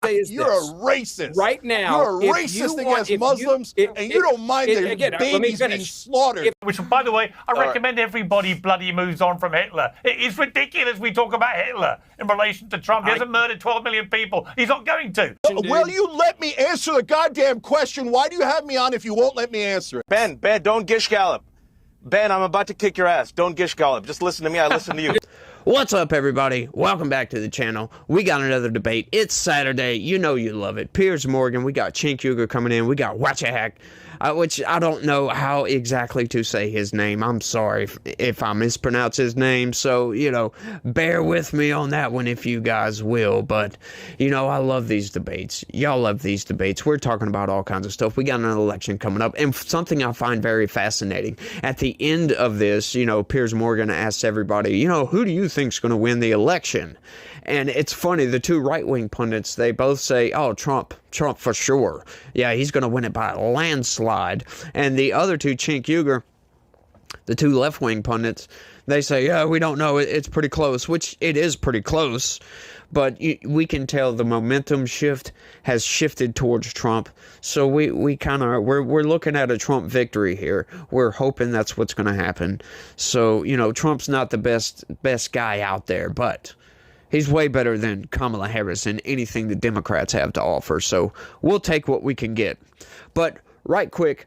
say is you're a racist. Right now, you're a racist against Muslims, and you don't mind their babies being slaughtered. Which, by the way, I recommend everybody bloody moves on from Hitler. It is ridiculous we talk about Hitler in relation to Trump. He hasn't murdered 12 million people. He's not going to. Will you let me answer the goddamn question? Why do you have me on if you won't let me answer it? Ben, don't gish gallop. Ben, I'm about to kick your ass. Don't gish gallop. Just listen to me. I listen to you. What's up, everybody? Welcome back to the channel. We got another debate. It's Saturday. You know you love it. Piers Morgan. We got Cenk Uygur coming in. We got Watchahak, which I don't know how exactly to say his name. I'm sorry if I mispronounce his name. So, you know, bear with me on that one if you guys will. But, you know, I love these debates. Y'all love these debates. We're talking about all kinds of stuff. We got an election coming up. And something I find very fascinating. At the end of this, you know, Piers Morgan asks everybody, you know, who do you think's going to win the election? And it's funny, the two right-wing pundits, they both say, oh, Trump for sure. Yeah, he's going to win it by a landslide. And the other two, Cenk Uygur, the two left-wing pundits, they say, yeah, we don't know, it's pretty close, which it is pretty close. But we can tell the momentum shift has shifted towards Trump. So we kind of, we're looking at a Trump victory here. We're hoping that's what's going to happen. So, you know, Trump's not the best guy out there, but he's way better than Kamala Harris and anything the Democrats have to offer. So we'll take what we can get. But right quick,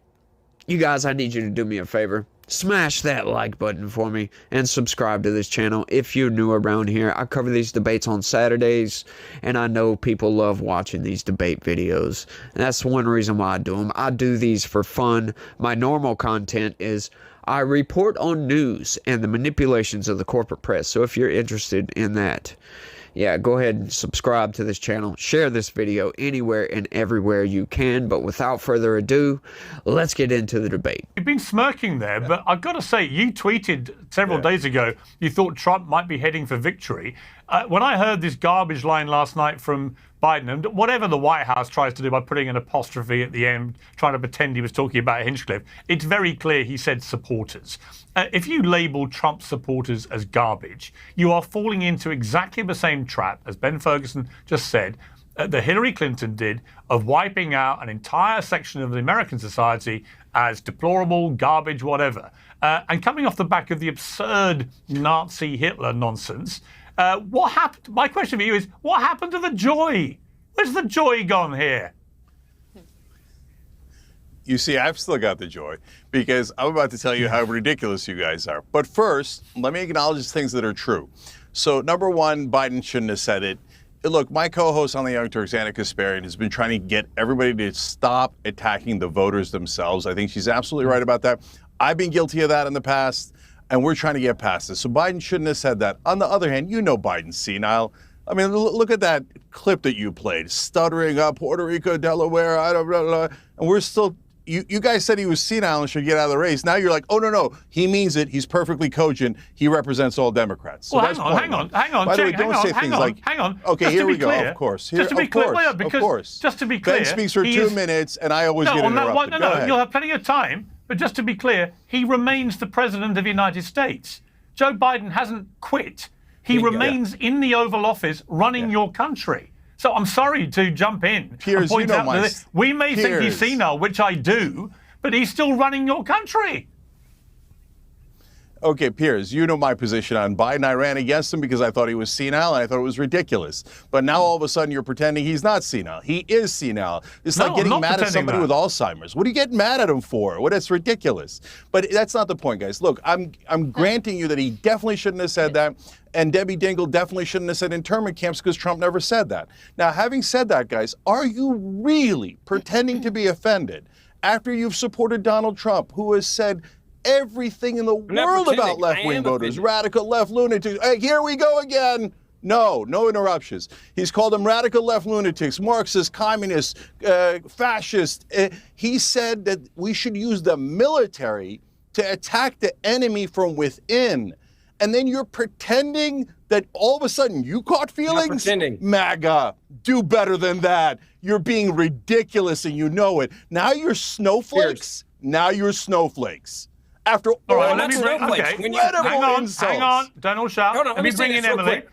you guys, I need you to do me a favor. Smash that like button for me and subscribe to this channel if you're new around here. I cover these debates on Saturdays, and I know people love watching these debate videos. And that's one reason why I do them. I do these for fun. My normal content is I report on news and the manipulations of the corporate press. So if you're interested in that, yeah, go ahead and subscribe to this channel. Share this video anywhere and everywhere you can. But without further ado, let's get into the debate. You've been smirking there, but I've got to say, you tweeted several days ago you thought Trump might be heading for victory. When I heard this garbage line last night from Biden, and whatever the White House tries to do by putting an apostrophe at the end, trying to pretend he was talking about Hinchcliffe, it's very clear he said supporters. If you label Trump supporters as garbage, you are falling into exactly the same trap, as Ben Ferguson just said, that Hillary Clinton did, of wiping out an entire section of the American society as deplorable, garbage, whatever. And coming off the back of the absurd Nazi Hitler nonsense, what happened? My question for you is, what happened to the joy? Where's the joy gone here? You see, I've still got the joy because I'm about to tell you how ridiculous you guys are. But first, let me acknowledge things that are true. So, number one, Biden shouldn't have said it. Look, my co-host on the Young Turks, Anna Kasparian, has been trying to get everybody to stop attacking the voters themselves. I think she's absolutely right about that. I've been guilty of that in the past, and we're trying to get past this. So Biden shouldn't have said that. On the other hand, you know Biden's senile. I mean, look at that clip that you played, stuttering up Puerto Rico, Delaware, I don't know, and we're still. You guys said he was senile and should get out of the race. Now you're like, oh, no, he means it. He's perfectly cogent. He represents all Democrats. So well, that's hang on. By the way, don't say things like, hang on. Okay, here we go. Of course. Just to be clear, Ben speaks for 2 minutes, and I always get interrupted. No, you'll have plenty of time. But just to be clear, he remains the president of the United States. Joe Biden hasn't quit. He remains in the Oval Office running your country. So I'm sorry to jump in and point out that we may think he's senile, which I do, but he's still running your country. Okay, Piers, you know my position on Biden. I ran against him because I thought he was senile and I thought it was ridiculous. But now all of a sudden you're pretending he's not senile. He is senile. It's like getting mad at somebody with Alzheimer's. What are you getting mad at him for? Well, that's ridiculous. But that's not the point, guys. Look, I'm granting you that he definitely shouldn't have said that. And Debbie Dingell definitely shouldn't have said internment camps because Trump never said that. Now, having said that, guys, are you really pretending to be offended after you've supported Donald Trump, who has said everything in the world about left-wing voters, radical left lunatics? Hey, here we go again. No interruptions. He's called them radical left lunatics, Marxist, communist, fascist. He said that we should use the military to attack the enemy from within. And then you're pretending that all of a sudden you caught feelings? Not pretending. MAGA, do better than that. You're being ridiculous and you know it. Now you're snowflakes. Now you're snowflakes. After all right, let me bring, okay. incredible insults. Hang on, don't all shout. Let me bring in Emily.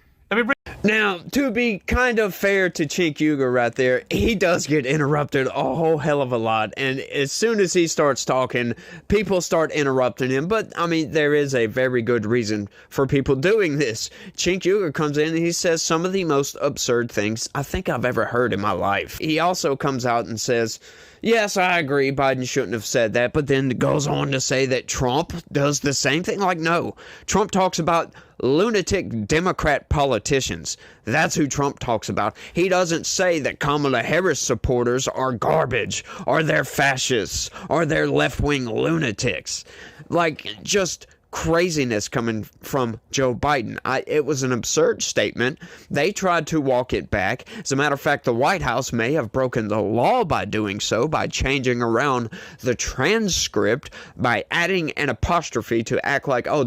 Now, to be kind of fair to Cenk Uygur right there, he does get interrupted a whole hell of a lot. And as soon as he starts talking, people start interrupting him. But, I mean, there is a very good reason for people doing this. Cenk Uygur comes in and he says some of the most absurd things I think I've ever heard in my life. He also comes out and says, yes, I agree, Biden shouldn't have said that, but then goes on to say that Trump does the same thing. Like, no. Trump talks about lunatic Democrat politicians. That's who Trump talks about. He doesn't say that Kamala Harris supporters are garbage, or they're fascists, or they're left-wing lunatics. Like, just craziness coming from Joe Biden. It was an absurd statement. They tried to walk it back. As a matter of fact, the White House may have broken the law by doing so, by changing around the transcript, by adding an apostrophe to act like, oh,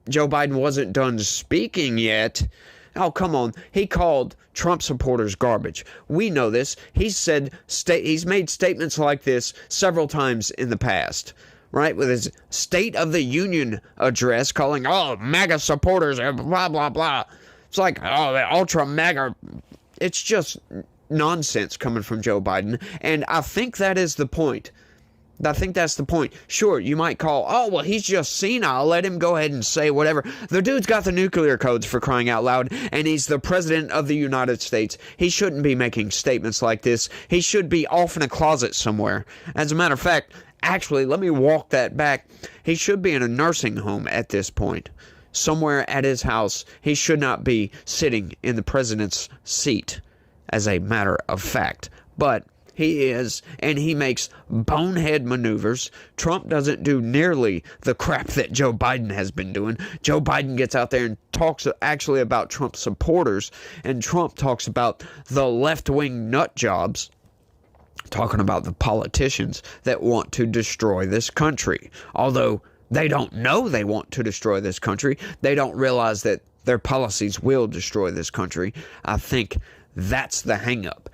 Joe Biden wasn't done speaking yet. Oh, come on. He called Trump supporters garbage. We know this. He's made statements like this several times in the past. Right, with his State of the Union address calling, oh, MAGA supporters, blah, blah, blah. It's like, oh, the ultra MAGA. It's just nonsense coming from Joe Biden. And I think that is the point. I think that's the point. Sure, you might call, oh, well, he's just senile. Let him go ahead and say whatever. The dude's got the nuclear codes, for crying out loud, and he's the president of the United States. He shouldn't be making statements like this. He should be off in a closet somewhere. As a matter of fact, actually, let me walk that back. He should be in a nursing home at this point. Somewhere at his house. He should not be sitting in the president's seat, as a matter of fact. But he is, and he makes bonehead maneuvers. Trump doesn't do nearly the crap that Joe Biden has been doing. Joe Biden gets out there and talks actually about Trump supporters, and Trump talks about the left-wing nut jobs, talking about the politicians that want to destroy this country. Although they don't know they want to destroy this country, they don't realize that their policies will destroy this country. I think that's the hang-up.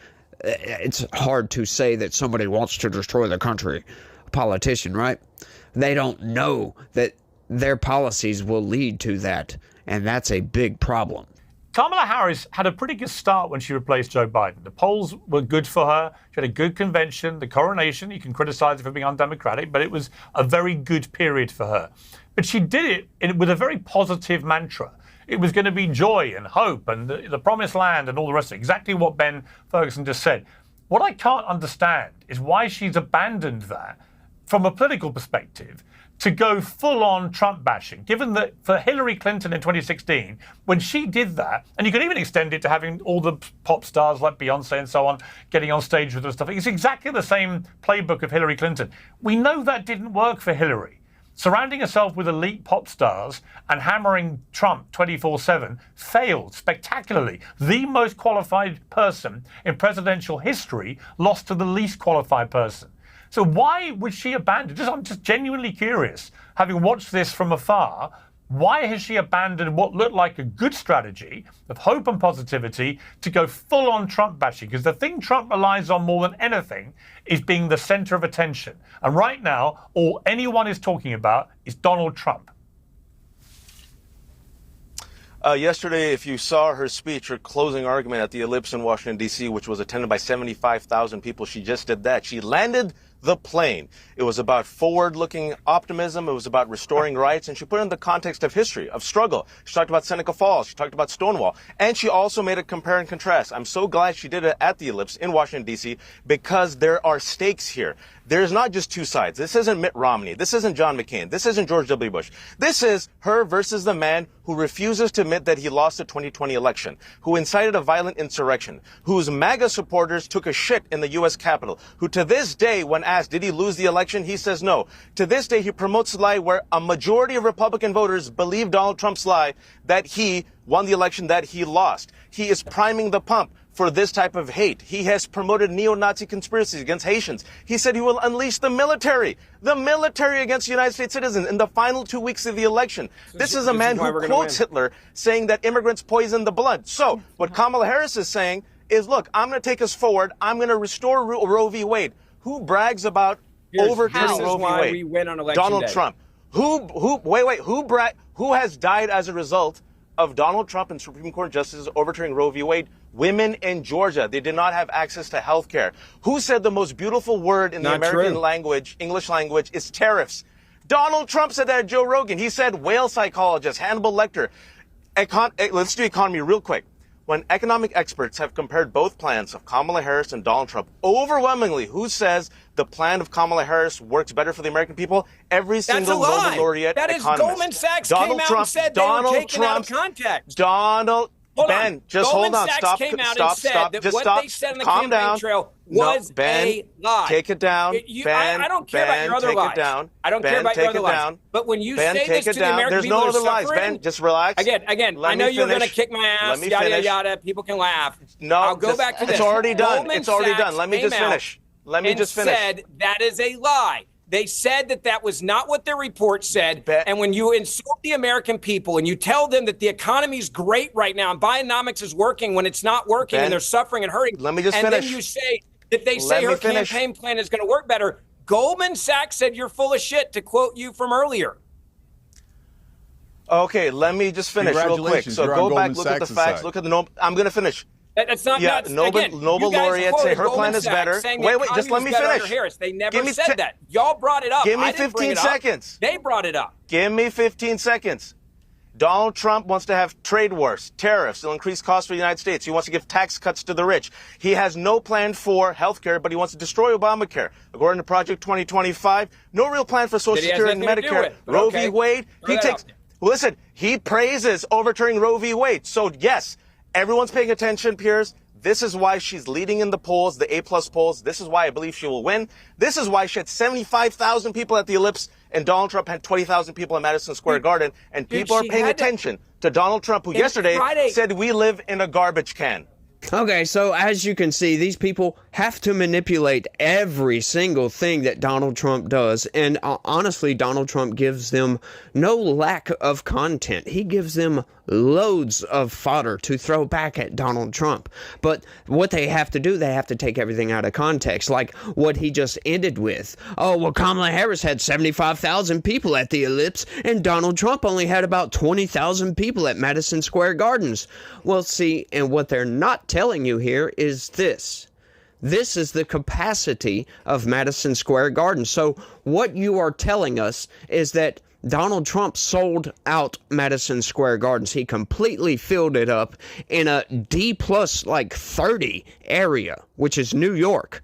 It's hard to say that somebody wants to destroy the country, a politician, right? They don't know that their policies will lead to that, and that's a big problem. Kamala Harris had a pretty good start when she replaced Joe Biden. The polls were good for her. She had a good convention. The coronation, you can criticize it for being undemocratic, but it was a very good period for her. But she did it with a very positive mantra. It was going to be joy and hope and the promised land and all the rest of it. Exactly what Ben Ferguson just said. What I can't understand is why she's abandoned that from a political perspective to go full-on Trump bashing, given that for Hillary Clinton in 2016, when she did that, and you could even extend it to having all the pop stars like Beyonce and so on getting on stage with her stuff, it's exactly the same playbook of Hillary Clinton. We know that didn't work for Hillary. Surrounding herself with elite pop stars and hammering Trump 24/7 failed spectacularly. The most qualified person in presidential history lost to the least qualified person. So why would she abandon? I'm just genuinely curious, having watched this from afar, why has she abandoned what looked like a good strategy of hope and positivity to go full-on Trump bashing? Because the thing Trump relies on more than anything is being the center of attention. And right now, all anyone is talking about is Donald Trump. Yesterday, if you saw her speech, her closing argument at the Ellipse in Washington, D.C., which was attended by 75,000 people, she just did that. She landed the plane. It was about forward-looking optimism. It was about restoring rights. And she put it in the context of history, of struggle. She talked about Seneca Falls. She talked about Stonewall. And she also made a compare and contrast. I'm so glad she did it at the Ellipse in Washington, D.C., because there are stakes here. There's not just two sides. This isn't Mitt Romney. This isn't John McCain. This isn't George W. Bush. This is her versus the man who refuses to admit that he lost the 2020 election, who incited a violent insurrection, whose MAGA supporters took a shit in the U.S. Capitol, who to this day, when asked, did he lose the election, he says no. To this day, he promotes the lie where a majority of Republican voters believe Donald Trump's lie that he won the election, that he lost. He is priming the pump for this type of hate. He has promoted neo-Nazi conspiracies against Haitians. He said he will unleash the military against United States citizens in the final 2 weeks of the election. This is a man who quotes Hitler saying that immigrants poison the blood. So what Kamala Harris is saying is, look, I'm going to take us forward. I'm going to restore Roe v. Wade. Who brags about overturning Roe v. Wade? We win on election Donald day. Trump. Who has died as a result of Donald Trump and Supreme Court justices overturning Roe v. Wade, women in Georgia, they did not have access to health care. Who said the most beautiful word in the American language, English language, is tariffs? Donald Trump said that at Joe Rogan. He said whale psychologist, Hannibal Lecter. Let's do economy real quick. When economic experts have compared both plans of Kamala Harris and Donald Trump, overwhelmingly, who says the plan of Kamala Harris works better for the American people? Every single Nobel laureate that is economist. Goldman Sachs Donald came out Trump, and said Donald they were taken Trump, out of context. Ben, just Goldman hold on. Sachs Stop. came out Stop. and said Stop. that Just what stop. they said in the Calm campaign down. trail No, was Ben, a lie. take it down. Ben, I don't care about your other take lies. it down. I don't care Ben, about your take other it lies. down. But when you Ben, say take this it to the down. American There's people no who other are lies. suffering, Ben, just relax. Again, Let I know me you're going to finish. kick my ass, Let me yada, finish. yada. People can laugh. No, I'll go back to this. It's already done. Goldman It's already Sachs done. Let me just came out finish. Let me just finish. And said that is a lie. They said that that was not what their report said. And when you insult the American people and you tell them that the economy is great right now and Bidenomics is working when it's not working and they're suffering and hurting, let me just and finish. then you say that they say her campaign plan is going to work better, Goldman Sachs said you're full of shit, to quote you from earlier. Okay, let me just finish real quick. So go back, look at the facts, look at the I'm going to finish. That's not Nobel laureates say her plan is better. Wait, just let me finish. Harris. They never said that. Y'all brought it up. Give me 15 seconds. They brought it up. Give me 15 seconds. Donald Trump wants to have trade wars, tariffs. It'll increase costs for the United States. He wants to give tax cuts to the rich. He has no plan for health care, but he wants to destroy Obamacare. According to Project 2025, no real plan for Social Security and Medicare. Roe v. Wade, listen, he praises overturning Roe v. Wade. So yes, everyone's paying attention, Piers. This is why she's leading in the polls, the A+ polls. This is why I believe she will win. This is why she had 75,000 people at the Ellipse and Donald Trump had 20,000 people at Madison Square Garden. And people are paying attention to Donald Trump, who yesterday said we live in a garbage can. Okay, so as you can see, these people have to manipulate every single thing that Donald Trump does. And honestly, Donald Trump gives them no lack of content. He gives them loads of fodder to throw back at Donald Trump. But what they have to do, they have to take everything out of context, like what he just ended with. Oh, well, Kamala Harris had 75,000 people at the Ellipse, and Donald Trump only had about 20,000 people at Madison Square Gardens. Well, see, and what they're not telling you here is this. This is the capacity of Madison Square Garden. So what you are telling us is that Donald Trump sold out Madison Square Gardens. He completely filled it up in a D+ like 30 area, which is New York.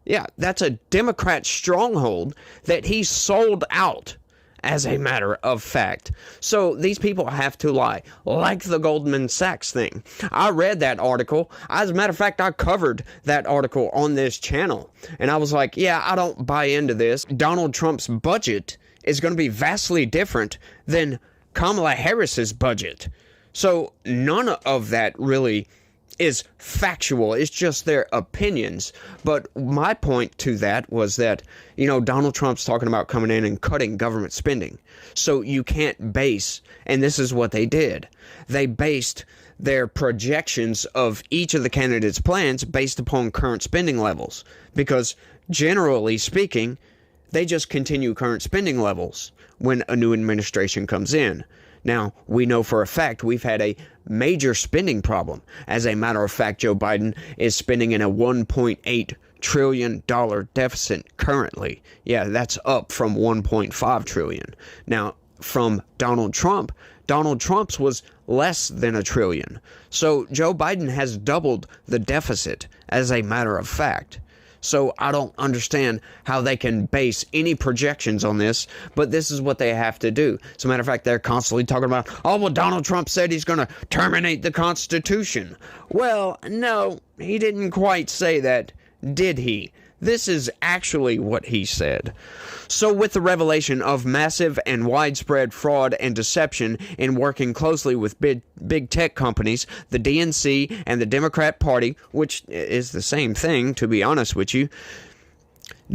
Yeah, that's a Democrat stronghold that he sold out, as a matter of fact. So these people have to lie, like the Goldman Sachs thing. I read that article. As a matter of fact, I covered that article on this channel. And I was like, yeah, I don't buy into this. Donald Trump's budget is going to be vastly different than Kamala Harris's budget. So none of that really is factual. It's just their opinions. But my point to that was that, you know, Donald Trump's talking about coming in and cutting government spending. So you can't base, and this is what they did. They based their projections of each of the candidates' plans based upon current spending levels. Because generally speaking, they just continue current spending levels when a new administration comes in. Now, we know for a fact we've had a major spending problem. As a matter of fact, Joe Biden is spending in a $1.8 trillion deficit currently. Yeah, that's up from $1.5 trillion. Now, from Donald Trump's was less than $1 trillion. So Joe Biden has doubled the deficit, as a matter of fact. So I don't understand how they can base any projections on this, but this is what they have to do. As a matter of fact, they're constantly talking about, oh, well, Donald Trump said he's going to terminate the Constitution. Well, no, he didn't quite say that, did he? This is actually what he said. So with the revelation of massive and widespread fraud and deception in working closely with big tech companies, the DNC and the Democrat Party, which is the same thing, to be honest with you,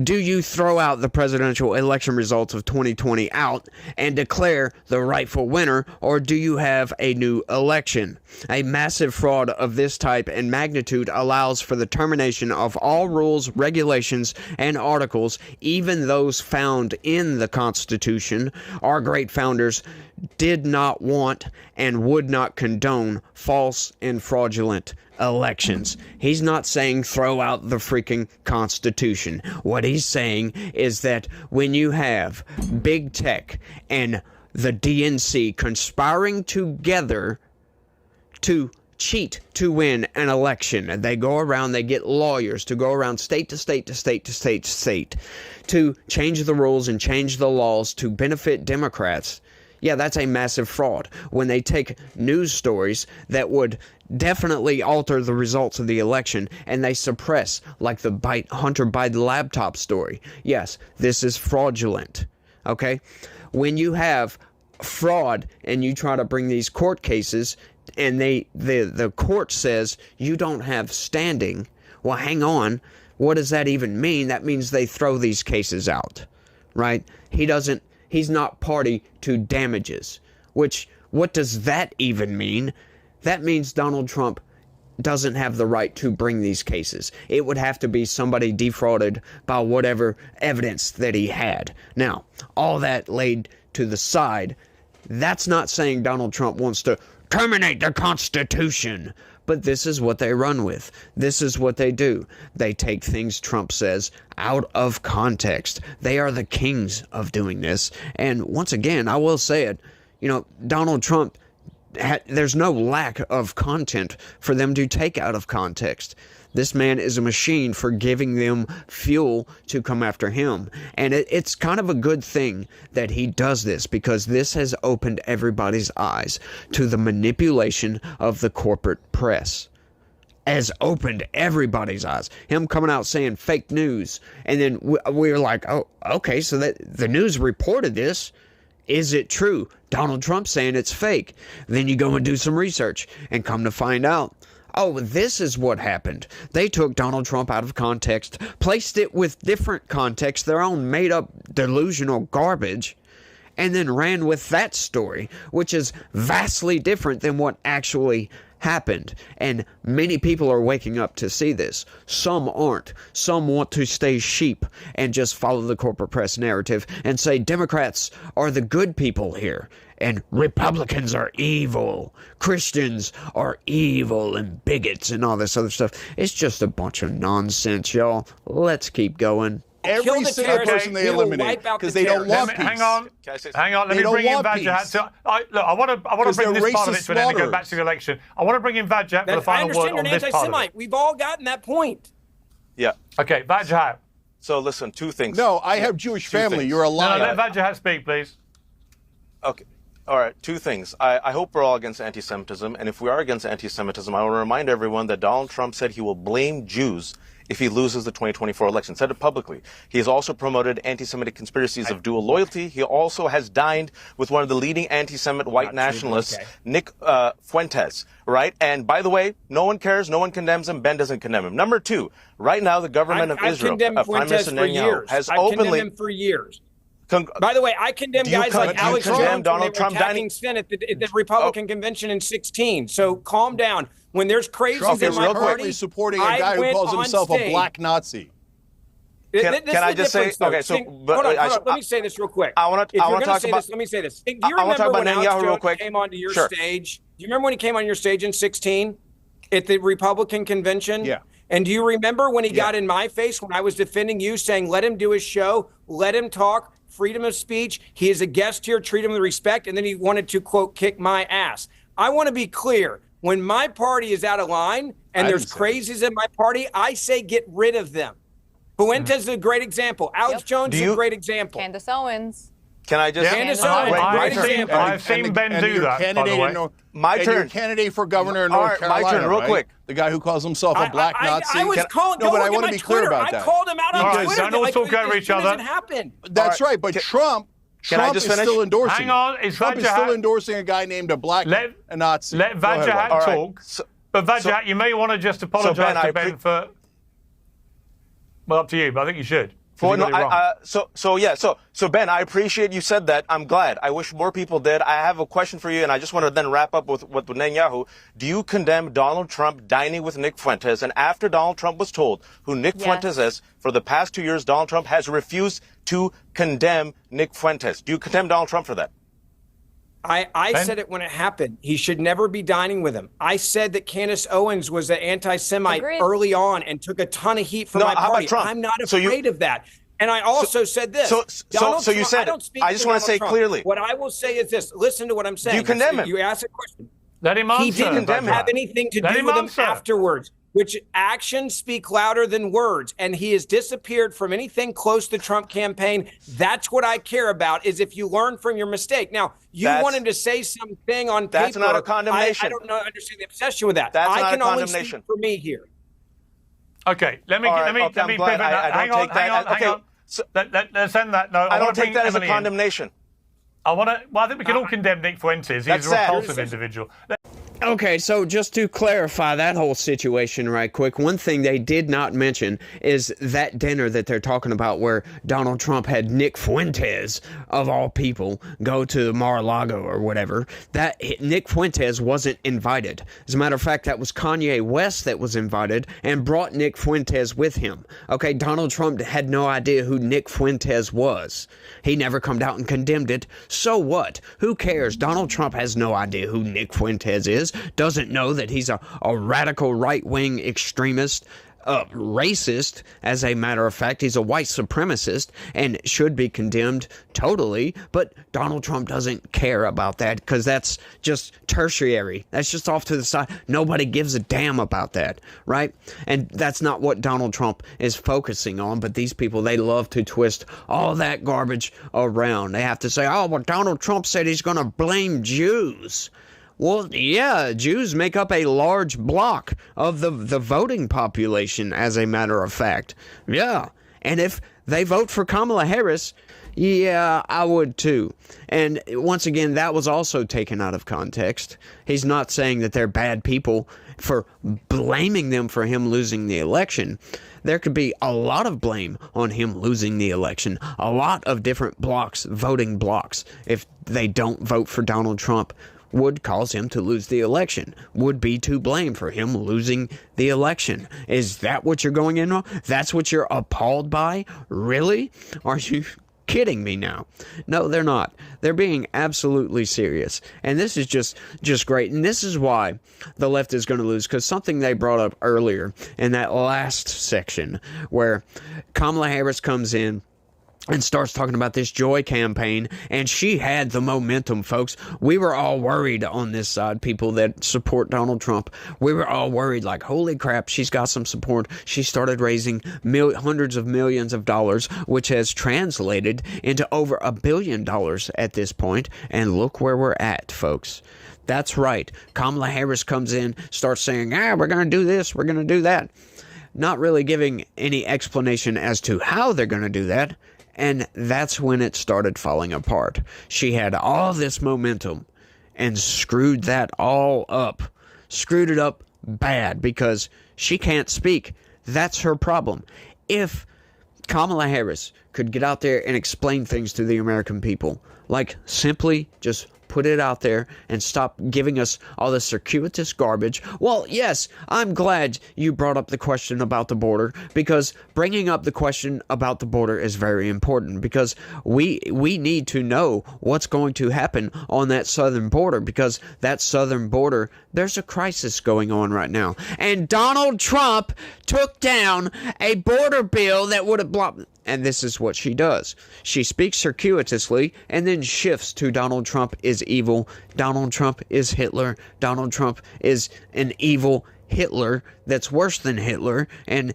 do you throw out the presidential election results of 2020 out and declare the rightful winner, or do you have a new election? A massive fraud of this type and magnitude allows for the termination of all rules, regulations, and articles, even those found in the Constitution. Our great founders did not want and would not condone false and fraudulent elections. He's not saying throw out the freaking Constitution. What he's saying is that when you have big tech and the DNC conspiring together to cheat to win an election, and they go around, they get lawyers to go around state to state to state to state to state to change the rules and change the laws to benefit Democrats. Yeah, that's a massive fraud. When they take news stories that would definitely alter the results of the election and they suppress, like the Hunter Biden laptop story. Yes, this is fraudulent. Okay? When you have fraud and you try to bring these court cases and the court says you don't have standing, well, hang on. What does that even mean? That means they throw these cases out, right? He's not party to damages, which, what does that even mean? That means Donald Trump doesn't have the right to bring these cases. It would have to be somebody defrauded by whatever evidence that he had. Now, all that laid to the side, that's not saying Donald Trump wants to terminate the Constitution. But this is what they run with. This is what they do. They take things Trump says out of context. They are the kings of doing this. And once again, I will say it, Donald Trump, there's no lack of content for them to take out of context. This man is a machine for giving them fuel to come after him. And it's kind of a good thing that he does this, because this has opened everybody's eyes to the manipulation of the corporate press. Has opened everybody's eyes. Him coming out saying fake news. And then we're like, oh, okay, so that the news reported this. Is it true? Donald Trump saying it's fake. Then you go and do some research and come to find out, oh, this is what happened. They took Donald Trump out of context, placed it with different context, their own made-up delusional garbage, and then ran with that story, which is vastly different than what actually happened. And many people are waking up to see this. Some aren't. Some want to stay sheep and just follow the corporate press narrative and say Democrats are the good people here and Republicans are evil. Christians are evil and bigots and all this other stuff. It's just a bunch of nonsense, y'all. Let's keep going. Every single person they eliminate because they don't want peace. Hang on. Let me bring in Vajjahat. Look, I want to bring this part of it to an end and go back to the election. I want to bring in Vajjahat for the final word on this part of it. We've all gotten that point. Yeah. Okay, Vajjahat. So listen, two things. No, I have Jewish family. You're a liar. No, let Vajjahat speak, please. Okay. All right, two things. I hope we're all against anti-Semitism, and if we are against anti-Semitism, I want to remind everyone that Donald Trump said he will blame Jews if he loses the 2024 election. Said it publicly. He has also promoted anti-Semitic conspiracies of dual loyalty. He also has dined with one of the leading anti-Semit white nationalists, Nick Fuentes, right? And by the way, no one cares, no one condemns him, Ben doesn't condemn him. Number two, right now the government of Israel, Prime Minister Netanyahu, has openly... I've condemned him for years. By the way, I condemn guys like Alex Jones Donald Trump attacking Senate at the Republican convention in 2016. So calm down. When there's crazies in my party, supporting a guy who calls himself a black Nazi. Can I just say? Okay, so hold on. Let me say this real quick. I want to talk about. Let me say this. Do you remember when Alex Jones came onto your stage? Do you remember when he came on your stage in 2016 at the Republican convention? Yeah. And do you remember when he got in my face when I was defending you, saying, "Let him do his show, let him talk." Freedom of speech. He is a guest here. Treat him with respect. And then he wanted to, quote, kick my ass. I want to be clear. When my party is out of line and there's crazies in my party, I say get rid of them. Fuentes is a great example. Alex Jones is a great example. Candace Owens. Can I just... Candace Owens. I've seen Ben do that, by the way. My turn. Candidate for governor in North Carolina, my turn, real quick. The guy who calls himself a black Nazi. I was calling... No, but I want to be clear about that. I called him out on Twitter. Don't all talk over each other. That's right, but Trump is still endorsing. Hang on, Trump is still endorsing a guy named a Nazi. Let Vajjahat talk. But Vajjahat, you may want to just apologize to Ben for... Well, up to you, but I think you should. So Ben, I appreciate you said that. I'm glad. I wish more people did. I have a question for you, and I just want to then wrap up with Netanyahu. Do you condemn Donald Trump dining with Nick Fuentes? And after Donald Trump was told who Nick Fuentes is, for the past 2 years, Donald Trump has refused to condemn Nick Fuentes. Do you condemn Donald Trump for that? I said it when it happened. He should never be dining with him. I said that Candace Owens was an anti-Semite early on and took a ton of heat from my party. I'm not afraid of that. And I also said this. So you said, I just want to say clearly. What I will say is this. Listen to what I'm saying. You condemn him. You asked a question. Let him answer. He didn't have anything to do with him afterwards, which actions speak louder than words. And he has disappeared from anything close to the Trump campaign. That's what I care about, is if you learn from your mistake. Now, you want him to say something on paper. That's not a condemnation. I don't understand the obsession with that. That's I not can a only condemnation. speak for me here. Okay, let me pivot. Hang on. Let's end that. No, I don't take that as a condemnation. Well, I think we can all condemn Nick Fuentes. He's a repulsive individual. Okay, so just to clarify that whole situation right quick, one thing they did not mention is that dinner that they're talking about where Donald Trump had Nick Fuentes, of all people, go to Mar-a-Lago or whatever. That Nick Fuentes wasn't invited. As a matter of fact, that was Kanye West that was invited and brought Nick Fuentes with him. Okay, Donald Trump had no idea who Nick Fuentes was. He never come out and condemned it. So what? Who cares? Donald Trump has no idea who Nick Fuentes is. Doesn't know that he's a radical right-wing extremist, racist, as a matter of fact. He's a white supremacist and should be condemned totally, but Donald Trump doesn't care about that because that's just tertiary. That's just off to the side. Nobody gives a damn about that, right? And that's not what Donald Trump is focusing on, but these people, they love to twist all that garbage around. They have to say, oh, well, Donald Trump said he's going to blame Jews. Well, yeah, Jews make up a large block of the voting population, as a matter of fact. Yeah, and if they vote for Kamala Harris, yeah, I would too. And once again, that was also taken out of context. He's not saying that they're bad people for blaming them for him losing the election. There could be a lot of blame on him losing the election. A lot of different blocks, voting blocks, if they don't vote for Donald Trump, would cause him to lose the election, would be to blame for him losing the election. Is that what you're going in on? That's what you're appalled by? Really? Are you kidding me now? No, they're not. They're being absolutely serious. And this is just great. And this is why the left is going to lose, because something they brought up earlier in that last section where Kamala Harris comes in and starts talking about this joy campaign, and she had the momentum, folks. We were all worried on this side, people that support Donald Trump. We were all worried, like, holy crap, she's got some support. She started raising hundreds of millions of dollars, which has translated into over $1 billion at this point, and look where we're at, folks. That's right. Kamala Harris comes in, starts saying, we're going to do this, we're going to do that. Not really giving any explanation as to how they're going to do that. And that's when it started falling apart. She had all this momentum and screwed that all up. Screwed it up bad because she can't speak. That's her problem. If Kamala Harris could get out there and explain things to the American people, like simply just put it out there and stop giving us all this circuitous garbage. Well, yes, I'm glad you brought up the question about the border, because bringing up the question about the border is very important, because we need to know what's going to happen on that southern border, because that southern border, there's a crisis going on right now. And Donald Trump took down a border bill that would have blocked. And this is what she does. She speaks circuitously and then shifts to Donald Trump is evil. Donald Trump is Hitler. Donald Trump is an evil Hitler that's worse than Hitler. And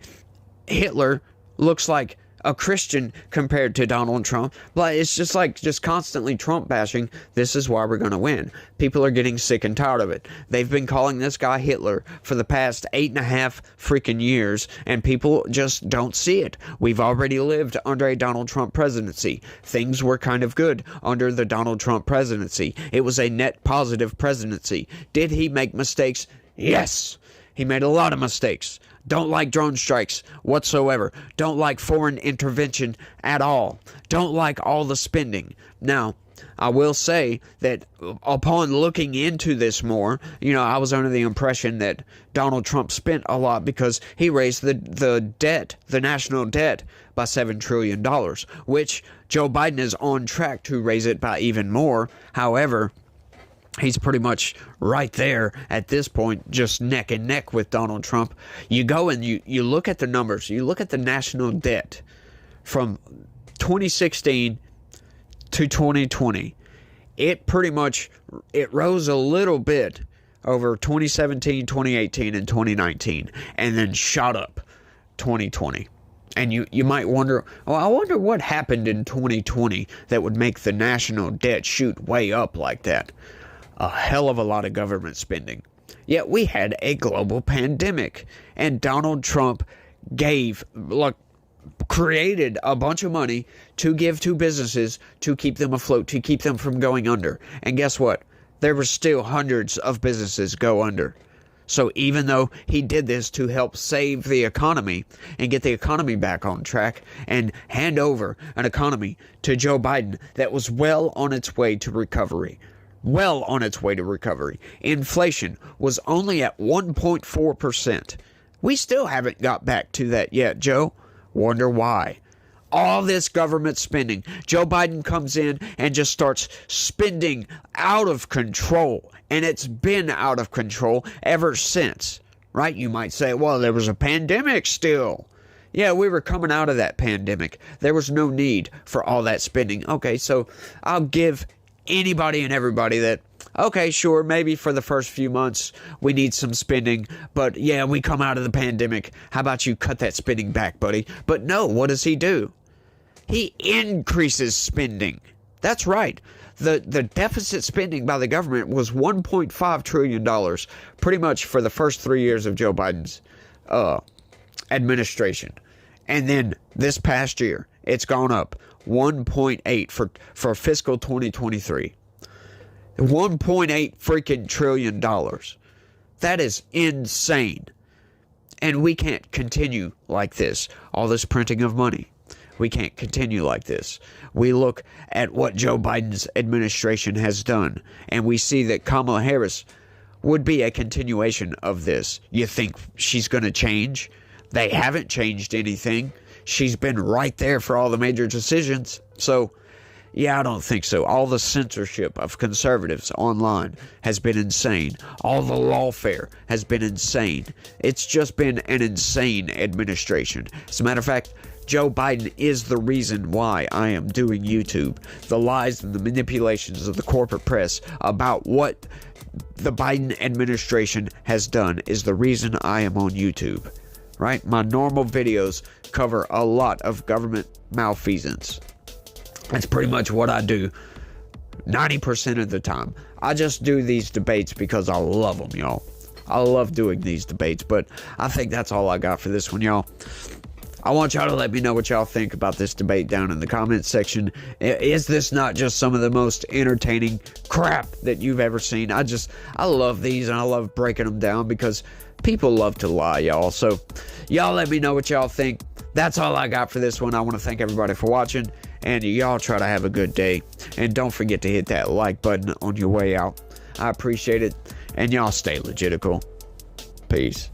Hitler looks like a Christian compared to Donald Trump. But it's just like constantly Trump bashing. This is why we're going to win. People are getting sick and tired of it. They've been calling this guy Hitler for the past 8.5 freaking years, and people just don't see it. We've already lived under a Donald Trump presidency. Things were kind of good under the Donald Trump presidency. It was a net positive presidency. Did he make mistakes? Yes. He made a lot of mistakes. Don't like drone strikes whatsoever. Don't like foreign intervention at all. Don't like all the spending. Now, I will say that upon looking into this more, I was under the impression that Donald Trump spent a lot because he raised the debt, the national debt, by $7 trillion, which Joe Biden is on track to raise it by even more. However, He's pretty much right there at this point, just neck and neck with Donald Trump. You go and you look at the numbers. You look at the national debt from 2016 to 2020. It rose a little bit over 2017, 2018, and 2019, and then shot up 2020. And you might wonder, well, I wonder what happened in 2020 that would make the national debt shoot way up like that. A hell of a lot of government spending. Yet we had a global pandemic, and Donald Trump created a bunch of money to give to businesses to keep them afloat, to keep them from going under. And guess what? There were still hundreds of businesses go under. So even though he did this to help save the economy and get the economy back on track and hand over an economy to Joe Biden that was well on its way to recovery, inflation was only at 1.4%. We still haven't got back to that yet, Joe. Wonder why. All this government spending. Joe Biden comes in and just starts spending out of control. And it's been out of control ever since. Right? You might say, well, there was a pandemic still. Yeah, we were coming out of that pandemic. There was no need for all that spending. Okay, so I'll give anybody and everybody that, okay, sure, maybe for the first few months we need some spending, but yeah, we come out of the pandemic. How about you cut that spending back, buddy? But no, what does he do? He increases spending. That's right. The deficit spending by the government was $1.5 trillion pretty much for the first 3 years of Joe Biden's administration. And then this past year, it's gone up 1.8 for fiscal 2023. 1.8 freaking trillion dollars. That is insane. And we can't continue like this. All this printing of money. We can't continue like this. We look at what Joe Biden's administration has done, and we see that Kamala Harris would be a continuation of this. You think she's going to change? They haven't changed anything. She's been right there for all the major decisions. So, yeah, I don't think so. All the censorship of conservatives online has been insane. All the lawfare has been insane. It's just been an insane administration. As a matter of fact, Joe Biden is the reason why I am doing YouTube. The lies and the manipulations of the corporate press about what the Biden administration has done is the reason I am on YouTube. Right? My normal videos cover a lot of government malfeasance. That's pretty much what I do 90% of the time. I just do these debates because I love them, y'all. I love doing these debates, but I think that's all I got for this one, y'all. I want y'all to let me know what y'all think about this debate down in the comments section. Is this not just some of the most entertaining crap that you've ever seen? I love these, and I love breaking them down because people love to lie, y'all. So y'all let me know what y'all think. That's all I got for this one. I want to thank everybody for watching, and y'all try to have a good day. And don't forget to hit that like button on your way out. I appreciate it, and y'all stay legitical. Peace.